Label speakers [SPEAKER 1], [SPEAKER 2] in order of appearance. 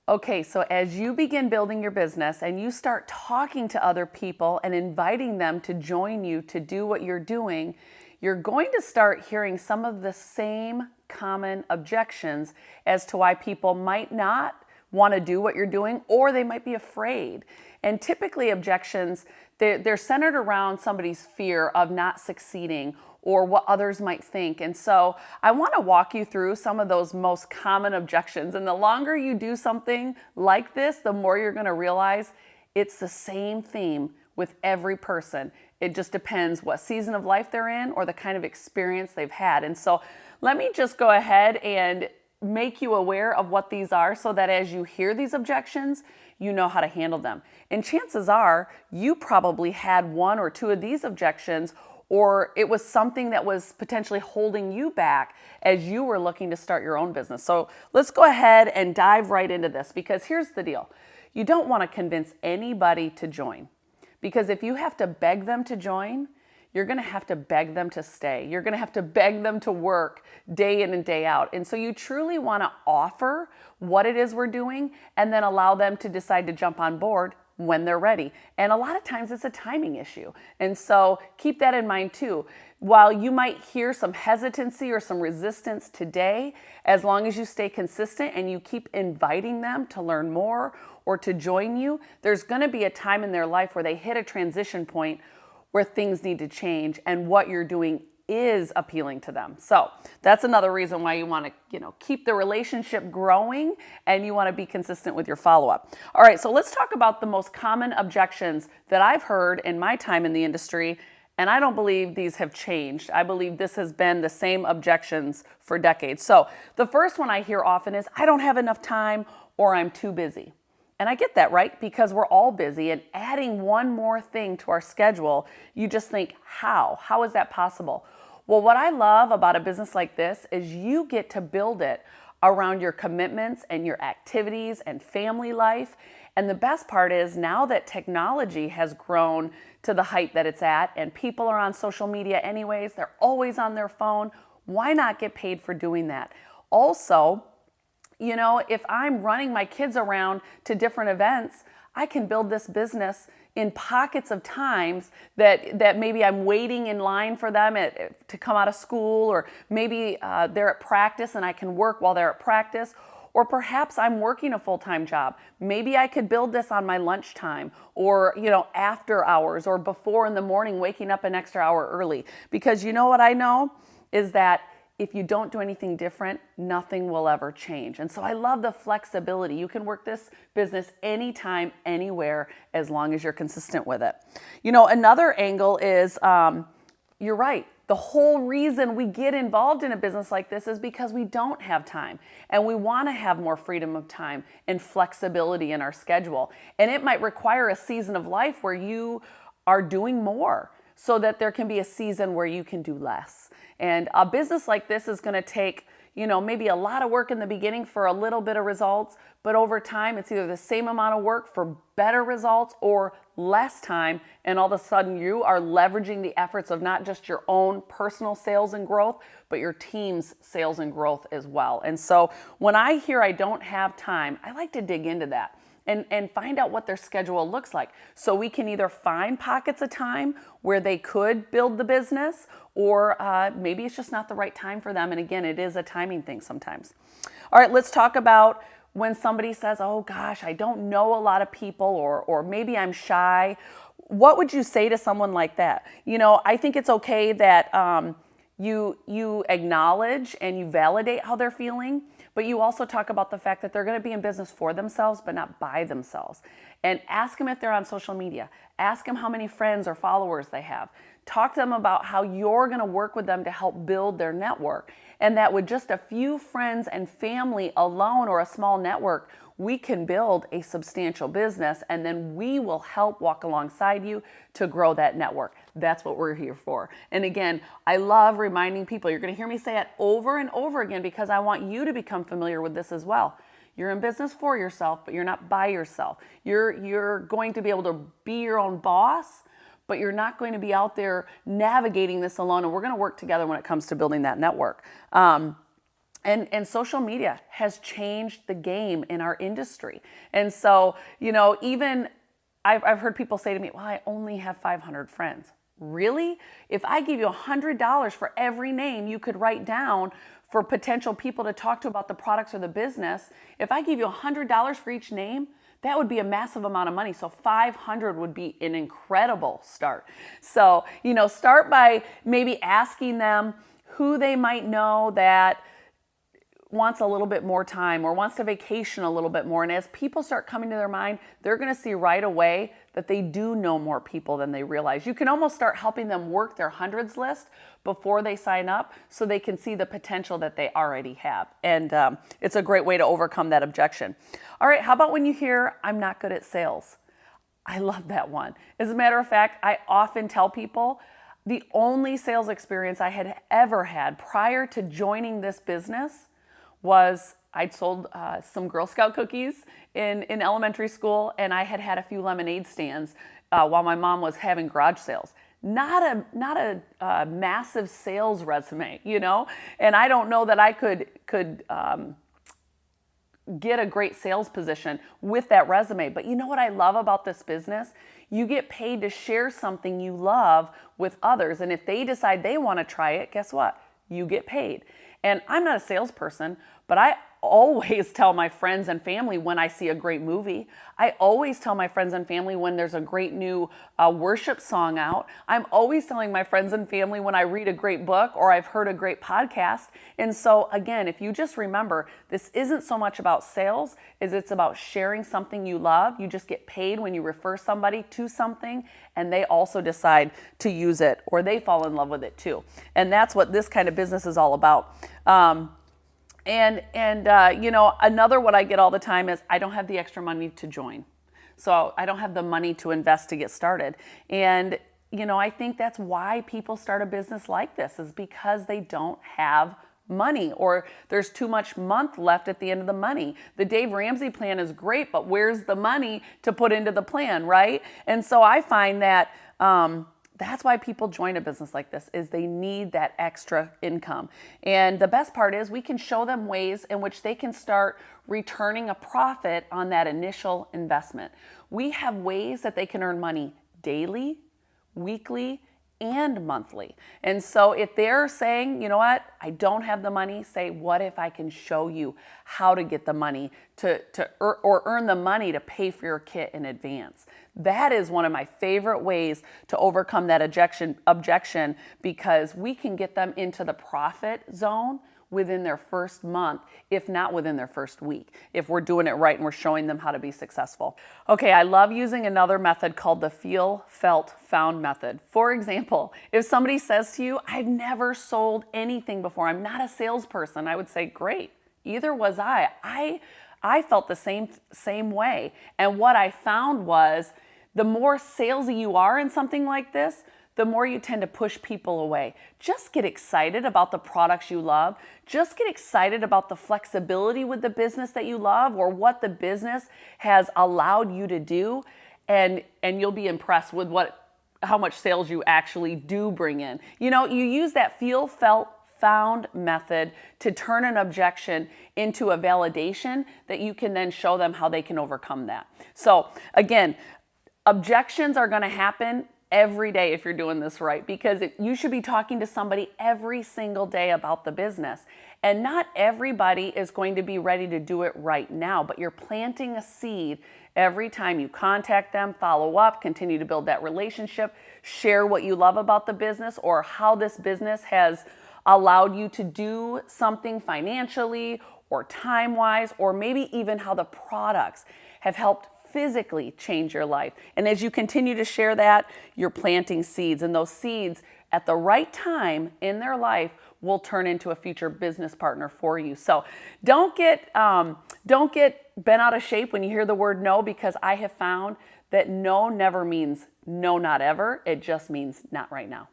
[SPEAKER 1] Okay, so as you begin building your business and you start talking to other people and inviting them to join you to do what you're doing, you're going to start hearing some of the same common objections as to why people might not want to do what you're doing, or they might be afraid. And typically objections, they're centered around somebody's fear of not succeeding or what others might think. And so I want to walk you through some of those most common objections. And the longer you do something like this, the more you're going to realize it's the same theme with every person. It just depends what season of life they're in or the kind of experience they've had. And so let me just go ahead and make you aware of what these are so that as you hear these objections, you know how to handle them. And chances are you probably had one or two of these objections, or it was something that was potentially holding you back as you were looking to start your own business. So let's go ahead and dive right into this, because here's the deal. You don't want to convince anybody to join, because if you have to beg them to join, you're going to have to beg them to stay. You're going to have to beg them to work day in and day out. And so you truly want to offer what it is we're doing and then allow them to decide to jump on board when they're ready. And a lot of times it's a timing issue. And so keep that in mind too. While you might hear some hesitancy or some resistance today, as long as you stay consistent and you keep inviting them to learn more or to join you, there's going to be a time in their life where they hit a transition point where things need to change and what you're doing is appealing to them. So that's another reason why you want to, keep the relationship growing and you want to be consistent with your follow-up. All right, so let's talk about the most common objections that I've heard in my time in the industry, and I don't believe these have changed. I believe this has been the same objections for decades. So the first one I hear often is, I don't have enough time or I'm too busy. And I get that, right? Because we're all busy, and adding one more thing to our schedule, you just think, how? How is that possible? Well, what I love about a business like this is you get to build it around your commitments and your activities and family life. And the best part is, now that technology has grown to the height that it's at and people are on social media anyways, they're always on their phone, why not get paid for doing that? Also, if I'm running my kids around to different events, I can build this business in pockets of times that maybe I'm waiting in line for them to come out of school, or maybe they're at practice and I can work while they're at practice, or perhaps I'm working a full-time job. Maybe I could build this on my lunchtime, or after hours, or before in the morning, waking up an extra hour early. Because what I know is that if you don't do anything different, nothing will ever change. And so I love the flexibility. You can work this business anytime, anywhere, as long as you're consistent with it. Another angle is, you're right. The whole reason we get involved in a business like this is because we don't have time, and we want to have more freedom of time and flexibility in our schedule. And it might require a season of life where you are doing more, so that there can be a season where you can do less. And a business like this is going to take, maybe a lot of work in the beginning for a little bit of results, but over time it's either the same amount of work for better results or less time, and all of a sudden you are leveraging the efforts of not just your own personal sales and growth, but your team's sales and growth as well. And so when I hear I don't have time, I like to dig into that and find out what their schedule looks like, so we can either find pockets of time where they could build the business, or maybe it's just not the right time for them. And again, it is a timing thing sometimes. All right, let's talk about when somebody says, oh gosh, I don't know a lot of people, or maybe I'm shy. What would you say to someone like that? I think it's okay that you acknowledge and you validate how they're feeling, but you also talk about the fact that they're going to be in business for themselves, but not by themselves. And ask them if they're on social media. Ask them how many friends or followers they have. Talk to them about how you're going to work with them to help build their network. And that with just a few friends and family alone, or a small network, we can build a substantial business, and then we will help walk alongside you to grow that network. That's what we're here for. And again, I love reminding people, you're going to hear me say it over and over again, because I want you to become familiar with this as well. You're in business for yourself, but you're not by yourself. You're going to be able to be your own boss, but you're not going to be out there navigating this alone, and we're going to work together when it comes to building that network. And social media has changed the game in our industry. And so, even I've heard people say to me, well, I only have 500 friends. Really? If I give you $100 for every name you could write down for potential people to talk to about the products or the business, if I give you $100 for each name, that would be a massive amount of money. So 500 would be an incredible start. So, start by maybe asking them who they might know that wants a little bit more time or wants to vacation a little bit more. And as people start coming to their mind, they're going to see right away that they do know more people than they realize. You can almost start helping them work their hundreds list before they sign up so they can see the potential that they already have. And it's a great way to overcome that objection. All right, how about when you hear, I'm not good at sales? I love that one. As a matter of fact, I often tell people the only sales experience I had ever had prior to joining this business was I'd sold some Girl Scout cookies in elementary school, and I had a few lemonade stands while my mom was having garage sales. Not a massive sales resume, and I don't know that I could get a great sales position with that resume. But you know what I love about this business? You get paid to share something you love with others, and if they decide they want to try it, guess what? You get paid. And I'm not a salesperson, but I always tell my friends and family when I see a great movie. I always tell my friends and family when there's a great new worship song out. I'm always telling my friends and family when I read a great book or I've heard a great podcast. And so again, if you just remember, this isn't so much about sales as it's about sharing something you love. You just get paid when you refer somebody to something and they also decide to use it or they fall in love with it too. And that's what this kind of business is all about. Another what I get all the time is I don't have the extra money to join. So I don't have the money to invest to get started. And, I think that's why people start a business like this is because they don't have money or there's too much month left at the end of the money. The Dave Ramsey plan is great, but where's the money to put into the plan, right? And so I find that that's why people join a business like this is they need that extra income. And the best part is we can show them ways in which they can start returning a profit on that initial investment. We have ways that they can earn money daily, weekly, and monthly. And so if they're saying, you know what, I don't have the money, say, what if I can show you how to get the money or earn the money to pay for your kit in advance? That is one of my favorite ways to overcome that objection because we can get them into the profit zone within their first month, if not within their first week, if we're doing it right and we're showing them how to be successful. Okay, I love using another method called the feel, felt, found method. For example, if somebody says to you, I've never sold anything before, I'm not a salesperson, I would say, great, either was I. I felt the same way. And what I found was the more salesy you are in something like this, the more you tend to push people away. Just get excited about the products you love. Just get excited about the flexibility with the business that you love or what the business has allowed you to do. And you'll be impressed with how much sales you actually do bring in. You use that feel, felt, found method to turn an objection into a validation that you can then show them how they can overcome that. So again, objections are going to happen every day if you're doing this right, because you should be talking to somebody every single day about the business. And not everybody is going to be ready to do it right now, but you're planting a seed every time you contact them, follow up, continue to build that relationship, share what you love about the business or how this business has allowed you to do something financially or time-wise, or maybe even how the products have helped physically change your life. And as you continue to share that, you're planting seeds, and those seeds at the right time in their life will turn into a future business partner for you. So don't get bent out of shape when you hear the word no, because I have found that no never means no, not ever. It just means not right now.